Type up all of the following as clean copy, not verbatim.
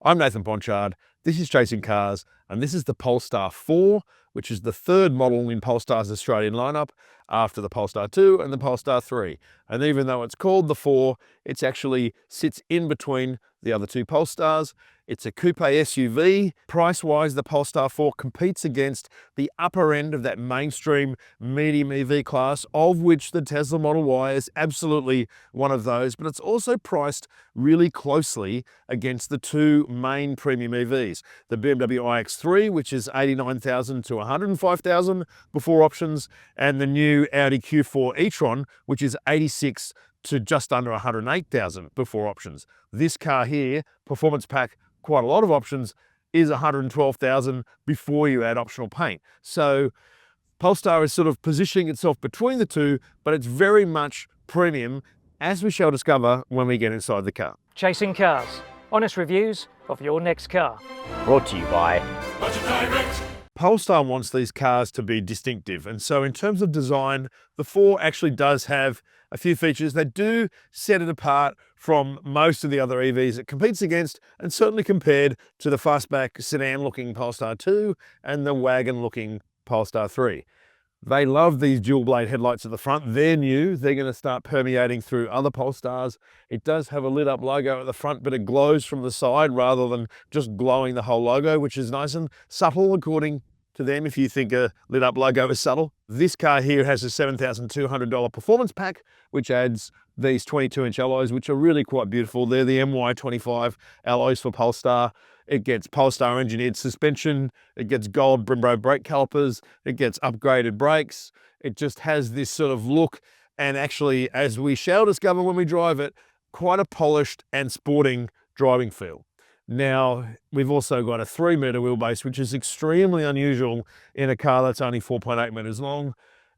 I'm Nathan Ponchard, this is Chasing Cars, and this is the Polestar 4, which is the third model in Polestar's Australian lineup after the Polestar 2 and the Polestar 3. And even though it's called the 4, it actually sits in between the other two Polestars. It's a coupe SUV. Price-wise, the Polestar 4 competes against the upper end of that mainstream medium EV class, of which the Tesla Model Y is absolutely one of those, but it's also priced really closely against the two main premium EVs. The BMW iX3, which is $89,000 to $105,000 before options, and the new Audi Q4 E-tron, which is $86,000 to just under $108,000 before options. This car here, performance pack, quite a lot of options, is $112,000 before you add optional paint. So Polestar is sort of positioning itself between the two, but it's very much premium, as we shall discover when we get inside the car. Chasing Cars, honest reviews of your next car. Brought to you by Polestar wants these cars to be distinctive, and so in terms of design, the 4 actually does have a few features that do set it apart from most of the other EVs it competes against, and certainly compared to the fastback sedan-looking Polestar 2 and the wagon-looking Polestar 3. They love these dual-blade headlights at the front. They're new. They're going to start permeating through other Polestars. It does have a lit-up logo at the front, but it glows from the side rather than just glowing the whole logo, which is nice and subtle according to them if you think a lit-up logo is subtle. This car here has a $7,200 performance pack, which adds these 22-inch alloys, which are really quite beautiful. They're the MY25 alloys for Polestar. It gets Polestar engineered suspension. It gets gold Brembo brake calipers. It gets upgraded brakes. It just has this sort of look, and actually, as we shall discover when we drive it, quite a polished and sporting driving feel. Now, we've also got a 3-meter wheelbase, which is extremely unusual in a car that's only 4.8 meters long.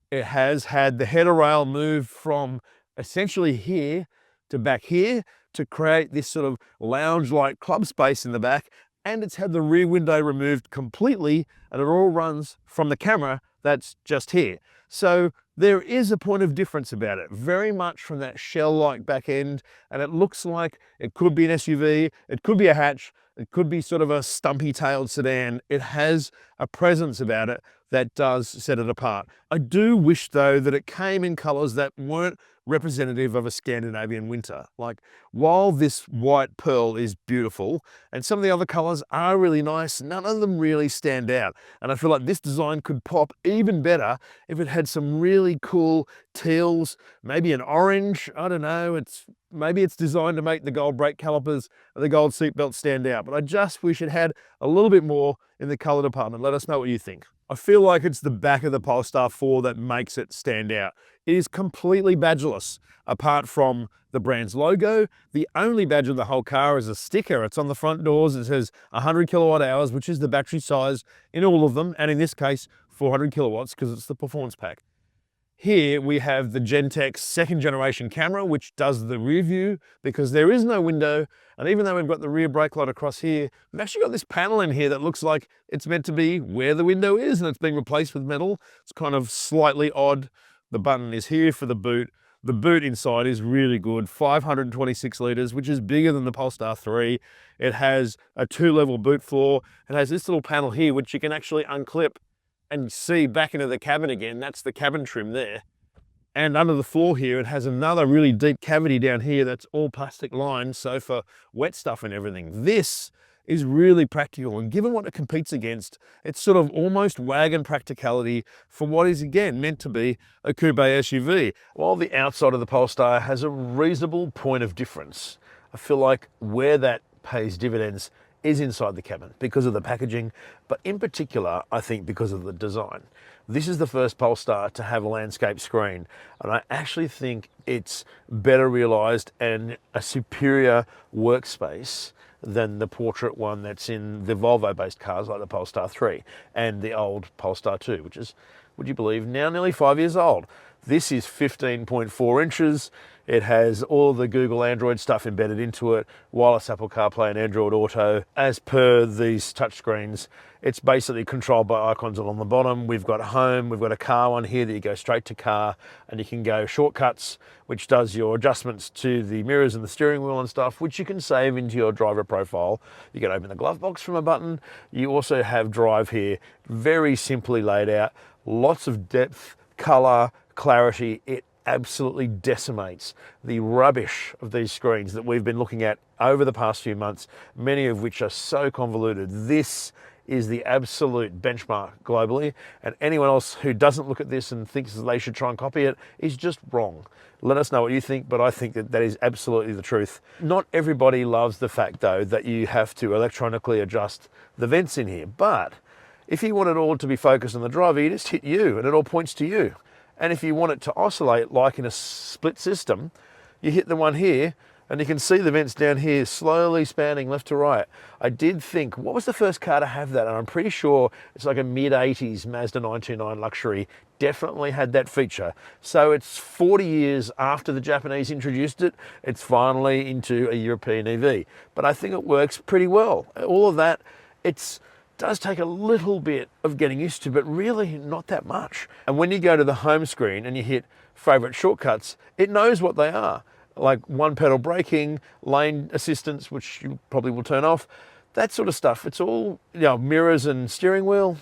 It has had the header rail move from essentially here to back here to create this sort of lounge-like club space in the back, and it's had the rear window removed completely, and it all runs from the camera that's just here. So there is a point of difference about it, very much from that shell-like back end, and it looks like it could be an SUV, it could be a hatch, it could be sort of a stumpy-tailed sedan. It has a presence about it that does set it apart. I do wish, though, that it came in colours that weren't representative of a Scandinavian winter. Like, while this white pearl is beautiful, and some of the other colours are really nice, none of them really stand out. And I feel like this design could pop even better if it had some really cool teals, maybe an orange, I don't know. Maybe it's designed to make the gold brake calipers and the gold seatbelt stand out, but I just wish it had a little bit more in the colour department. Let us know what you think. I feel like it's the back of the Polestar 4 that makes it stand out. It is completely badgeless, apart from the brand's logo. The only badge of the whole car is a sticker. It's on the front doors. It says 100 kilowatt hours, which is the battery size in all of them, and in this case, 400 kilowatts because it's the performance pack. Here we have the Gentex 2nd generation camera, which does the rear view because there is no window. And even though we've got the rear brake light across here, we've actually got this panel in here that looks like it's meant to be where the window is, and it's been replaced with metal. It's kind of slightly odd. The button is here for the boot. The boot inside is really good, 526 litres, which is bigger than the Polestar 3. It has a 2-level boot floor. It has this little panel here, which you can actually unclip and see back into the cabin again. That's the cabin trim there. And under the floor here, it has another really deep cavity down here that's all plastic lined, so for wet stuff and everything. This is really practical, and given what it competes against, it's sort of almost wagon practicality for what is, again, meant to be a coupe SUV. While the outside of the Polestar has a reasonable point of difference, I feel like where that pays dividends is inside the cabin because of the packaging, but in particular, I think because of the design. This is the first Polestar to have a landscape screen, and I actually think it's better realised and a superior workspace than the portrait one that's in the Volvo-based cars like the Polestar 3 and the old Polestar 2, which is, would you believe, now nearly 5 years old. This is 15.4 inches. It has all the Google Android stuff embedded into it, wireless Apple CarPlay and Android Auto. As per these touchscreens, it's basically controlled by icons along the bottom. We've got home, we've got a car one here that you go straight to car, and you can go shortcuts, which does your adjustments to the mirrors and the steering wheel and stuff, which you can save into your driver profile. You can open the glove box from a button. You also have drive here, very simply laid out, lots of depth, color, clarity. It absolutely decimates the rubbish of these screens that we've been looking at over the past few months, many of which are so convoluted. This is the absolute benchmark globally, and anyone else who doesn't look at this and thinks that they should try and copy it is just wrong. Let us know what you think, but I think that that is absolutely the truth. Not everybody loves the fact, though, that you have to electronically adjust the vents in here, but if you want it all to be focused on the driver, you just hit U and it all points to you. And if you want it to oscillate like in a split system, you hit the one here and you can see the vents down here slowly spanning left to right. I did think, what was the first car to have that? And I'm pretty sure it's like a mid-80s Mazda 929 luxury, definitely had that feature. So it's 40 years after the Japanese introduced it, it's finally into a European EV. But I think it works pretty well. All of that, does take a little bit of getting used to, but really not that much. And when you go to the home screen and you hit favorite shortcuts, it knows what they are. Like one pedal braking, lane assistance, which you probably will turn off, that sort of stuff. It's all, mirrors and steering wheel.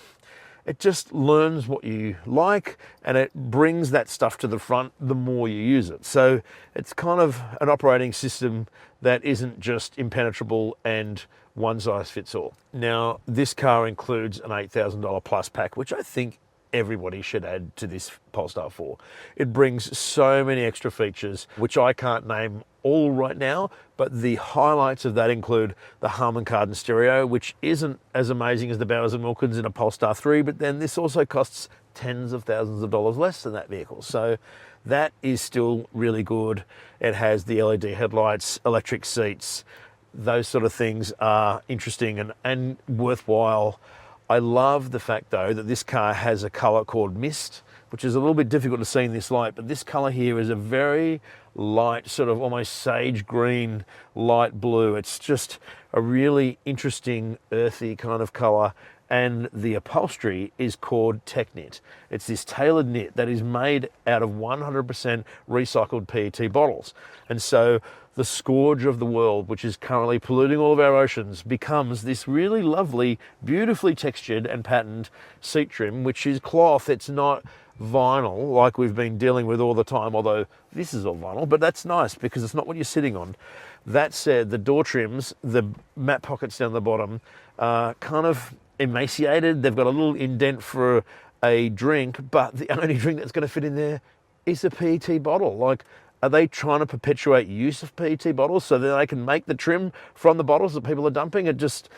It just learns what you like and it brings that stuff to the front the more you use it. So it's kind of an operating system that isn't just impenetrable and one size fits all. Now, this car includes an $8,000 plus pack, which I think everybody should add to this Polestar 4. It brings so many extra features, which I can't name all right now, but the highlights of that include the Harman Kardon stereo, which isn't as amazing as the Bowers and Wilkins in a Polestar 3, but then this also costs tens of thousands of dollars less than that vehicle. So that is still really good. It has the LED headlights, electric seats. Those sort of things are interesting and worthwhile. I love the fact, though, that this car has a color called Mist, which is a little bit difficult to see in this light, but this color here is a very light, sort of almost sage green, light blue. It's just a really interesting, earthy kind of color. And the upholstery is called Tech Knit. It's this tailored knit that is made out of 100% recycled PET bottles. And so the scourge of the world, which is currently polluting all of our oceans, becomes this really lovely, beautifully textured and patterned seat trim, which is cloth. It's not vinyl like we've been dealing with all the time, although this is all vinyl, but that's nice because it's not what you're sitting on. That said, the door trims, the matte pockets down the bottom, are kind of emaciated. They've got a little indent for a drink, but the only drink that's going to fit in there is a PET bottle. Like, are they trying to perpetuate use of PET bottles so that they can make the trim from the bottles that people are dumping? That's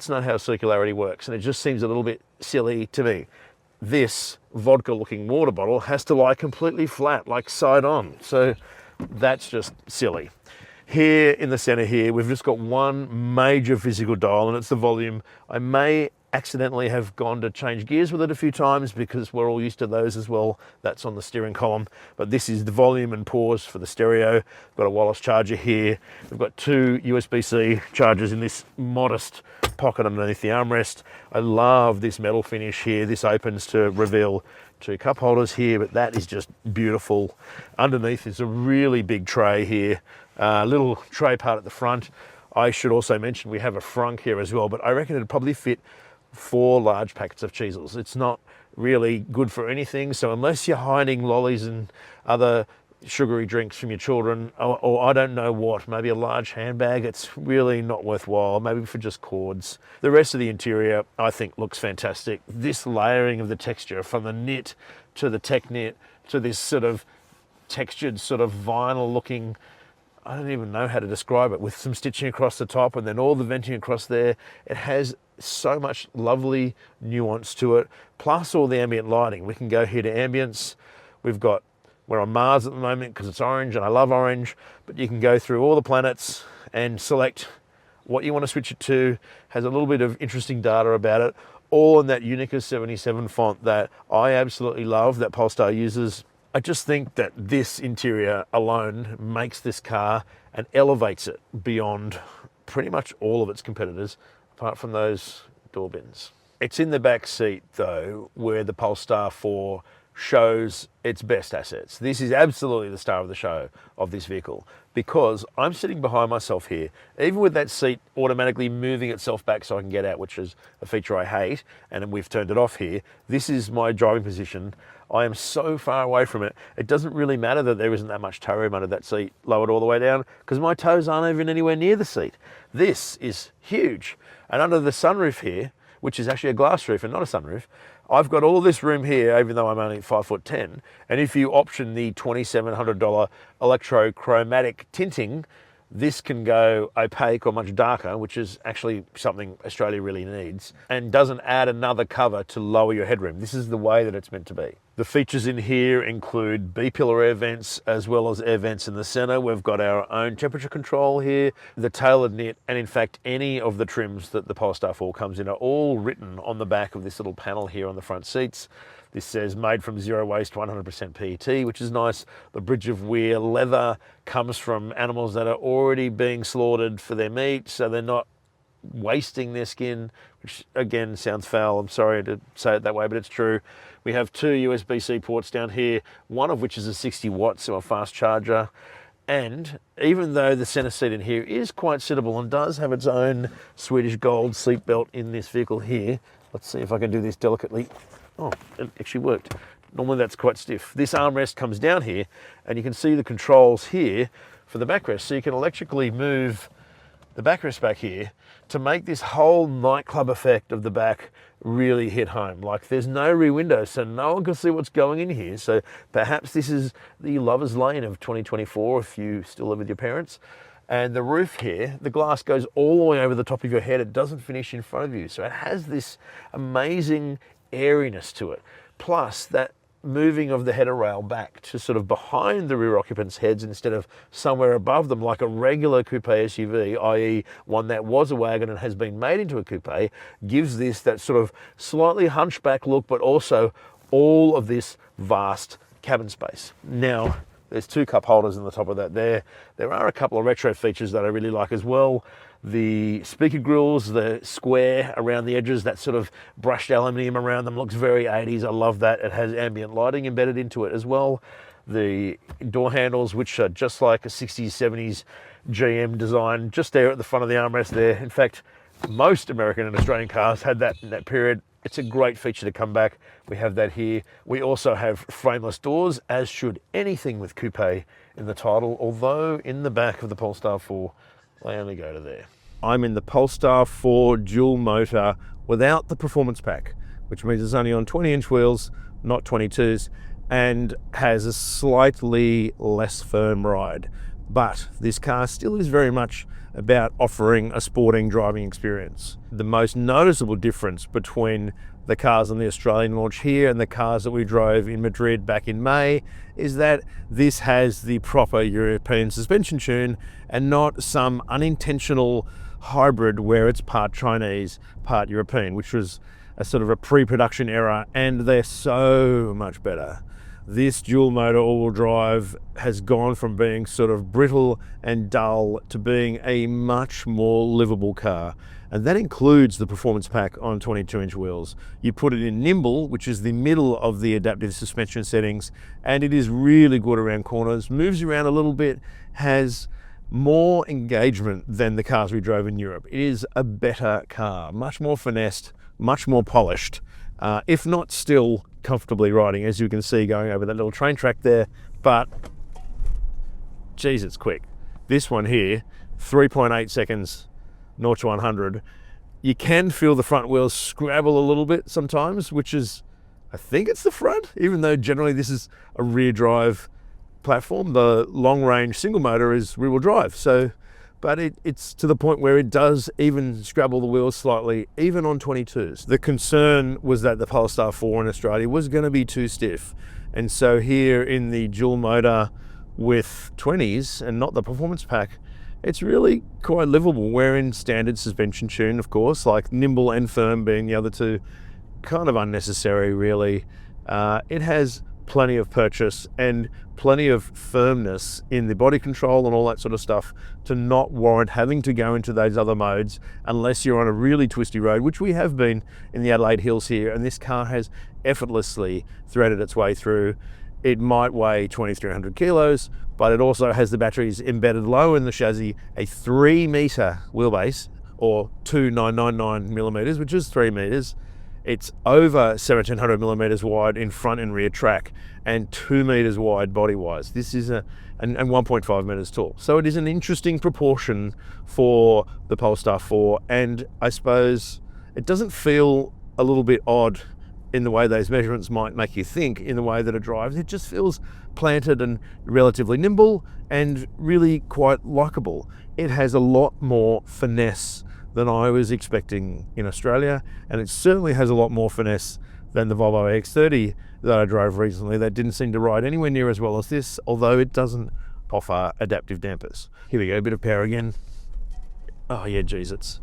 not how circularity works, and it just seems a little bit silly to me. This vodka-looking water bottle has to lie completely flat, like side on. So that's just silly. Here in the center here, we've just got one major physical dial, and it's the volume. I may accidentally have gone to change gears with it a few times because we're all used to those as well. That's on the steering column, but this is the volume and pause for the stereo. We've got a wireless charger here. We've got two USB-C chargers in this modest pocket underneath the armrest. I love this metal finish here. This opens to reveal two cup holders here, but that is just beautiful. Underneath is a really big tray here, little tray part at the front. I should also mention we have a frunk here as well, but I reckon it'd probably fit 4 large packets of cheesels. It's not really good for anything, so unless you're hiding lollies and other sugary drinks from your children, or I don't know what, maybe a large handbag, it's really not worthwhile, maybe for just cords. The rest of the interior, I think, looks fantastic. This layering of the texture from the knit to the Tech Knit to this sort of textured, sort of vinyl looking, I don't even know how to describe it, with some stitching across the top and then all the venting across there. It has so much lovely nuance to it, plus all the ambient lighting. We can go here to ambience. We're on Mars at the moment because it's orange and I love orange, but you can go through all the planets and select what you want to switch it to. Has a little bit of interesting data about it. all in that Unica 77 font that I absolutely love, that Polestar uses. I just think that this interior alone makes this car and elevates it beyond pretty much all of its competitors, apart from those door bins. It's in the back seat though, where the Polestar 4 shows its best assets. This is absolutely the star of the show of this vehicle, because I'm sitting behind myself here, even with that seat automatically moving itself back so I can get out, which is a feature I hate, and we've turned it off here. This is my driving position. I am so far away from it. It doesn't really matter that there isn't that much toe room under that seat lowered all the way down, because my toes aren't even anywhere near the seat. This is huge. And under the sunroof here, which is actually a glass roof and not a sunroof, I've got all this room here, even though I'm only 5'10". And if you option the $2,700 electrochromatic tinting, this can go opaque or much darker, which is actually something Australia really needs, and doesn't add another cover to lower your headroom. This is the way that it's meant to be. The features in here include B-pillar air vents, as well as air vents in the center. We've got our own temperature control here, the tailored knit, and in fact, any of the trims that the Polestar 4 comes in are all written on the back of this little panel here on the front seats. This says made from zero waste, 100% PET, which is nice. The bridge of wear leather comes from animals that are already being slaughtered for their meat, so they're not wasting their skin, which again sounds foul. I'm sorry to say it that way, but it's true. We have two USB-C ports down here, one of which is a 60 watts, so a fast charger. And even though the center seat in here is quite sittable and does have its own Swedish gold seat belt in this vehicle here, let's see if I can do this delicately. Oh, it actually worked. Normally that's quite stiff. This armrest comes down here, and you can see the controls here for the backrest. So you can electrically move the backrest back here to make this whole nightclub effect of the back really hit home. Like, there's no rear window, so no one can see what's going in here. So perhaps this is the lover's lane of 2024 if you still live with your parents. And the roof here, the glass goes all the way over the top of your head. It doesn't finish in front of you. So it has this amazing airiness to it. Plus that moving of the header rail back to sort of behind the rear occupants' heads instead of somewhere above them like a regular coupe SUV, i.e. one that was a wagon and has been made into a coupe, gives this that sort of slightly hunchback look, but also all of this vast cabin space. Now, there's two cup holders in the top of that there. There are a couple of retro features that I really like as well. The speaker grills, the square around the edges, that sort of brushed aluminium around them looks very 80s. I love that. It has ambient lighting embedded into it as well. The door handles, which are just like a 60s, 70s GM design, just there at the front of the armrest there. In fact, most American and Australian cars had that in that period. It's a great feature to come back. We have that here. We also have frameless doors, as should anything with coupe in the title, although in the back of the Polestar 4, they only go to there. I'm in the Polestar 4 dual motor without the performance pack, which means it's only on 20-inch wheels, not 22s, and has a slightly less firm ride. But this car still is very much about offering a sporting driving experience. The most noticeable difference between the cars on the Australian launch here and the cars that we drove in Madrid back in May is that this has the proper European suspension tune and not some unintentional hybrid where it's part Chinese, part European, which was a sort of a pre-production error, and they're so much better. This dual motor all-wheel drive has gone from being sort of brittle and dull to being a much more livable car. And that includes the performance pack on 22-inch wheels. You put it in nimble, which is the middle of the adaptive suspension settings, and it is really good around corners, moves around a little bit, has more engagement than the cars we drove in Europe. It is a better car, much more finessed, much more polished, if not still comfortably riding, as you can see going over that little train track there, but geez, it's quick. This one here, 3.8 seconds, 0 to 100. You can feel the front wheels scrabble a little bit sometimes, which is, I think it's the front, even though generally this is a rear drive platform. The long range single motor is rear wheel drive. So, but it's to the point where it does even scrabble the wheels slightly, even on 22s. The concern was that the Polestar 4 in Australia was going to be too stiff. And so here in the dual motor with 20s and not the performance pack, it's really quite livable. We're in standard suspension tune, of course, like nimble and firm being the other two. Kind of unnecessary, really. It has plenty of purchase and plenty of firmness in the body control and all that sort of stuff to not warrant having to go into those other modes unless you're on a really twisty road, which we have been in the Adelaide Hills here, and this car has effortlessly threaded its way through. It might weigh 2,300 kilos, but it also has the batteries embedded low in the chassis, a 3-meter wheelbase, or 2,999 millimeters, which is 3 meters. It's over 1,700 millimeters wide in front and rear track, and 2 meters wide body-wise. This is and 1.5 meters tall. So it is an interesting proportion for the Polestar 4, and I suppose it doesn't feel a little bit odd in the way those measurements might make you think in the way that it drives. It just feels planted and relatively nimble and really quite likable. It has a lot more finesse than I was expecting in Australia, and it certainly has a lot more finesse than the Volvo EX30 that I drove recently that didn't seem to ride anywhere near as well as this, although it doesn't offer adaptive dampers. Here we go, a bit of power again. Oh yeah, geez, it's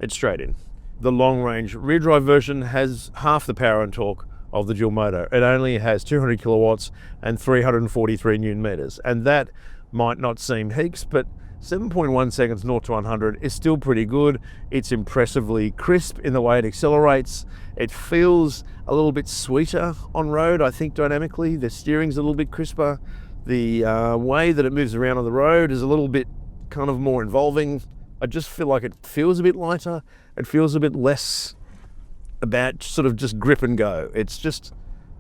straight in. The long range rear drive version has half the power and torque of the dual motor. It only has 200 kilowatts and 343 newton meters, and that might not seem heaps, but 7.1 seconds 0 to 100 is still pretty good. It's impressively crisp in the way it accelerates. It feels a little bit sweeter on road, I think, dynamically. The steering's a little bit crisper. The way that it moves around on the road is a little bit kind of more involving. I just feel like it feels a bit lighter. It feels a bit less about sort of just grip and go. It's just,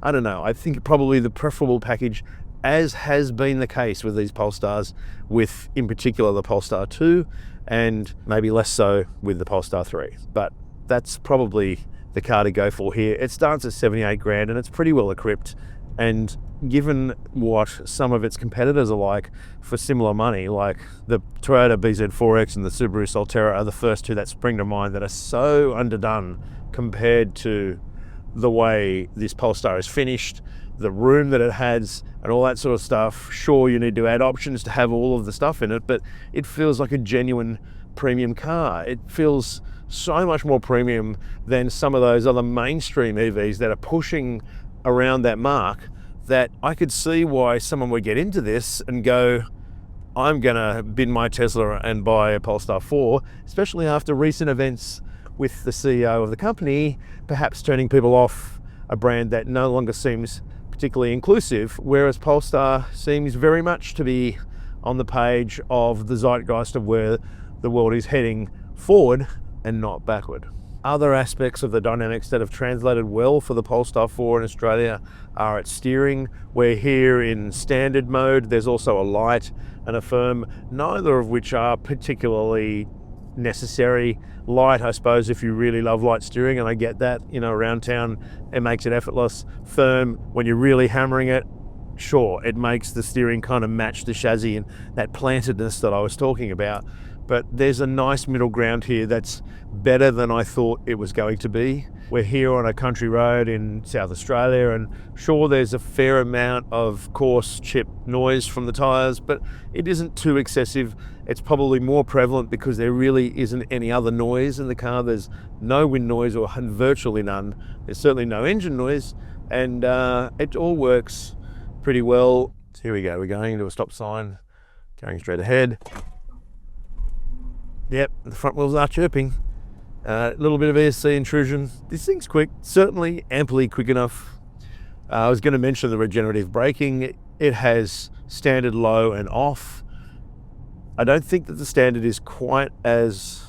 I don't know, I think probably the preferable package, as has been the case with these Polestars, with in particular the Polestar 2, and maybe less so with the Polestar 3. But that's probably the car to go for here. It starts at 78 grand and it's pretty well equipped, and given what some of its competitors are like for similar money, like the Toyota BZ4X and the Subaru Solterra are the first two that spring to mind that are so underdone compared to the way this Polestar is finished, the room that it has and all that sort of stuff. Sure, you need to add options to have all of the stuff in it, but it feels like a genuine premium car. It feels so much more premium than some of those other mainstream EVs that are pushing around that mark, that I could see why someone would get into this and go, I'm gonna bin my Tesla and buy a Polestar 4, especially after recent events with the CEO of the company perhaps turning people off a brand that no longer seems particularly inclusive, whereas Polestar seems very much to be on the page of the zeitgeist of where the world is heading forward and not backward. Other aspects of the dynamics that have translated well for the Polestar 4 in Australia are its steering. We're here in standard mode. There's also a light and a firm, neither of which are particularly necessary. Light, I suppose, if you really love light steering, and I get that, you know, around town, it makes it effortless. Firm, when you're really hammering it, sure, it makes the steering kind of match the chassis and that plantedness that I was talking about. But there's a nice middle ground here that's better than I thought it was going to be. We're here on a country road in South Australia, and sure, there's a fair amount of coarse chip noise from the tyres, but it isn't too excessive. It's probably more prevalent because there really isn't any other noise in the car. There's no wind noise, or virtually none. There's certainly no engine noise, and it all works pretty well. So here we go, we're going into a stop sign, going straight ahead. Yep, the front wheels are chirping. A little bit of ESC intrusion. This thing's quick, certainly amply quick enough. I was going to mention the regenerative braking. It has standard low and off. I don't think that the standard is quite as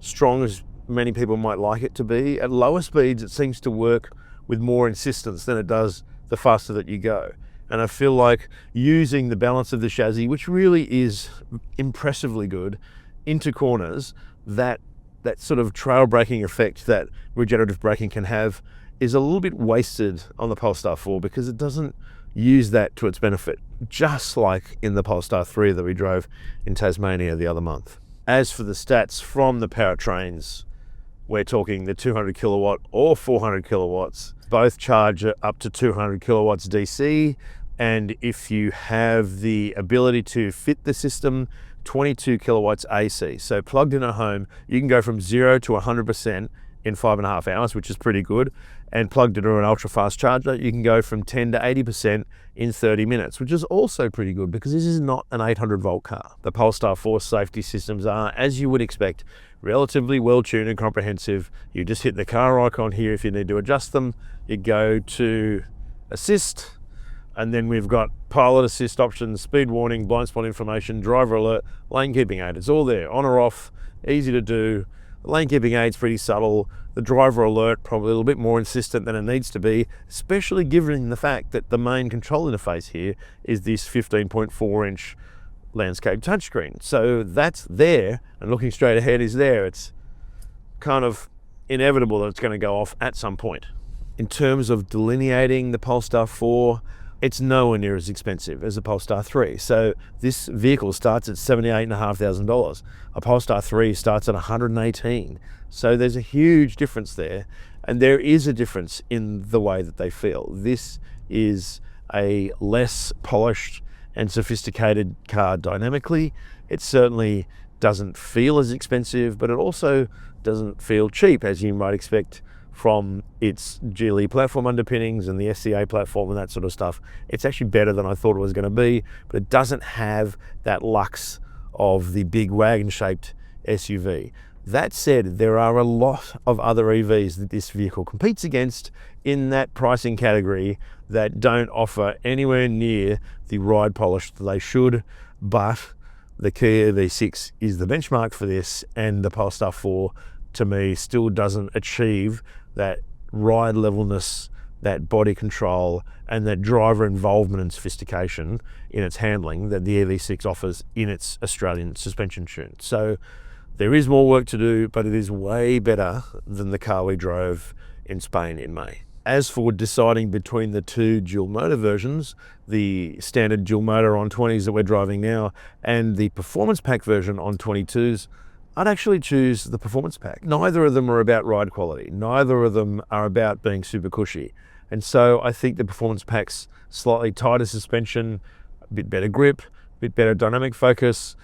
strong as many people might like it to be. At lower speeds, it seems to work with more insistence than it does the faster that you go. And I feel like using the balance of the chassis, which really is impressively good, into corners, that sort of trail braking effect that regenerative braking can have is a little bit wasted on the Polestar 4 because it doesn't use that to its benefit, just like in the Polestar 3 that we drove in Tasmania the other month. As for the stats from the powertrains, we're talking the 200 kilowatt or 400 kilowatts. Both charge up to 200 kilowatts DC, and if you have the ability to fit the system 22 kilowatts AC. So plugged in at home, you can go from 0 to 100% in 5.5 hours, which is pretty good. And plugged into an ultra fast charger, you can go from 10 to 80% in 30 minutes, which is also pretty good because this is not an 800 volt car. The Polestar 4 safety systems are, as you would expect, relatively well tuned and comprehensive. You just hit the car icon here if you need to adjust them. You go to assist, and then we've got pilot assist options, speed warning, blind spot information, driver alert, lane keeping aid. It's all there, on or off, easy to do. The lane keeping aid's pretty subtle. The driver alert probably a little bit more insistent than it needs to be, especially given the fact that the main control interface here is this 15.4-inch landscape touchscreen. So that's there, and looking straight ahead is there. It's kind of inevitable that it's going to go off at some point. In terms of delineating the Polestar 4, it's nowhere near as expensive as a Polestar 3. So this vehicle starts at $78,500. A Polestar 3 starts at $118,000. So there's a huge difference there. And there is a difference in the way that they feel. This is a less polished and sophisticated car dynamically. It certainly doesn't feel as expensive, but it also doesn't feel cheap, as you might expect from its Geely platform underpinnings and the SCA platform and that sort of stuff. It's actually better than I thought it was going to be, but it doesn't have that luxe of the big wagon-shaped SUV. That said, there are a lot of other EVs that this vehicle competes against in that pricing category that don't offer anywhere near the ride polish that they should, but the Kia EV6 is the benchmark for this, and the Polestar 4 to me still doesn't achieve that ride levelness, that body control, and that driver involvement and sophistication in its handling that the EV6 offers in its Australian suspension tune. So there is more work to do, but it is way better than the car we drove in Spain in May. As for deciding between the two dual motor versions, the standard dual motor on 20s that we're driving now and the performance pack version on 22s, I'd actually choose the performance pack. Neither of them are about ride quality. Neither of them are about being super cushy. And so I think the performance pack's slightly tighter suspension, a bit better grip, a bit better dynamic focus,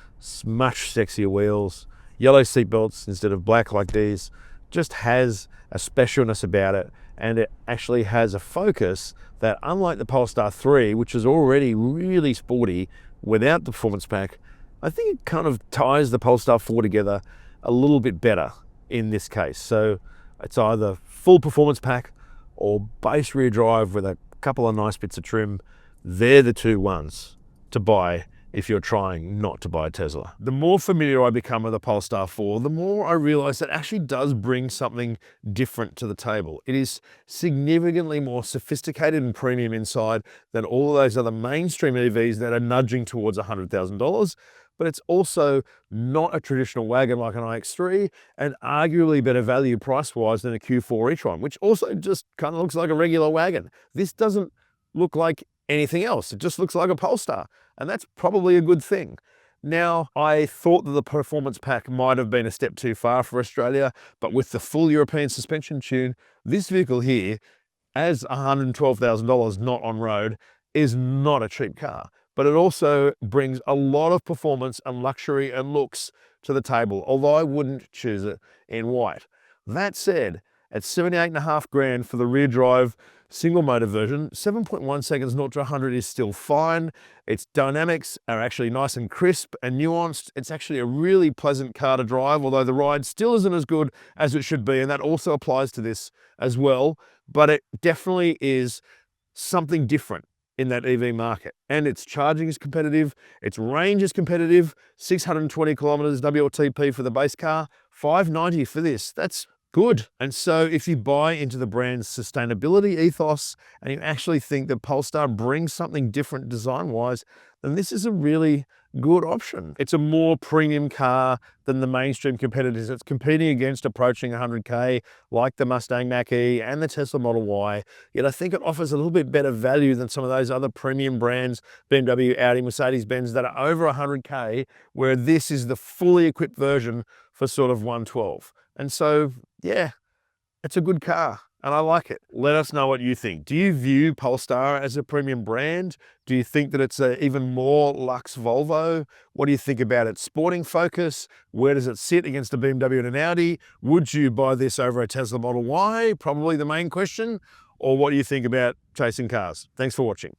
much sexier wheels, yellow seat belts instead of black like these, just has a specialness about it. And it actually has a focus that, unlike the Polestar 3, which is already really sporty without the performance pack, I think it kind of ties the Polestar 4 together a little bit better in this case. So it's either full performance pack or base rear drive with a couple of nice bits of trim. They're the two ones to buy if you're trying not to buy a Tesla. The more familiar I become with the Polestar 4, the more I realize that it actually does bring something different to the table. It is significantly more sophisticated and premium inside than all of those other mainstream EVs that are nudging towards $100,000. But it's also not a traditional wagon like an iX3, and arguably better value price-wise than a Q4 E-tron, which also just kind of looks like a regular wagon. This doesn't look like anything else. It just looks like a Polestar, and that's probably a good thing. Now, I thought that the performance pack might have been a step too far for Australia, but with the full European suspension tune, this vehicle here, as $112,000 not on road, is not a cheap car. But it also brings a lot of performance and luxury and looks to the table, although I wouldn't choose it in white. That said, at $78.5 grand for the rear drive single motor version, 7.1 seconds 0 to 100 is still fine. Its dynamics are actually nice and crisp and nuanced. It's actually a really pleasant car to drive, although the ride still isn't as good as it should be, and that also applies to this as well. But it definitely is something different in that EV market, and its charging is competitive, its range is competitive, 620 kilometers WLTP for the base car, 590 for this. That's good. And so if you buy into the brand's sustainability ethos and you actually think that Polestar brings something different design-wise, then this is a really good option. It's a more premium car than the mainstream competitors it's competing against, approaching 100K, like the Mustang Mach-E and the Tesla Model Y. Yet I think it offers a little bit better value than some of those other premium brands, BMW, Audi, Mercedes-Benz, that are over 100K, where this is the fully equipped version for sort of 112. And so, yeah, it's a good car. and I like it. Let us know what you think. Do you view Polestar as a premium brand? Do you think that it's an even more luxe Volvo? What do you think about its sporting focus? Where does it sit against a BMW and an Audi? Would you buy this over a Tesla Model Y? Probably the main question. Or what do you think about chasing cars? Thanks for watching.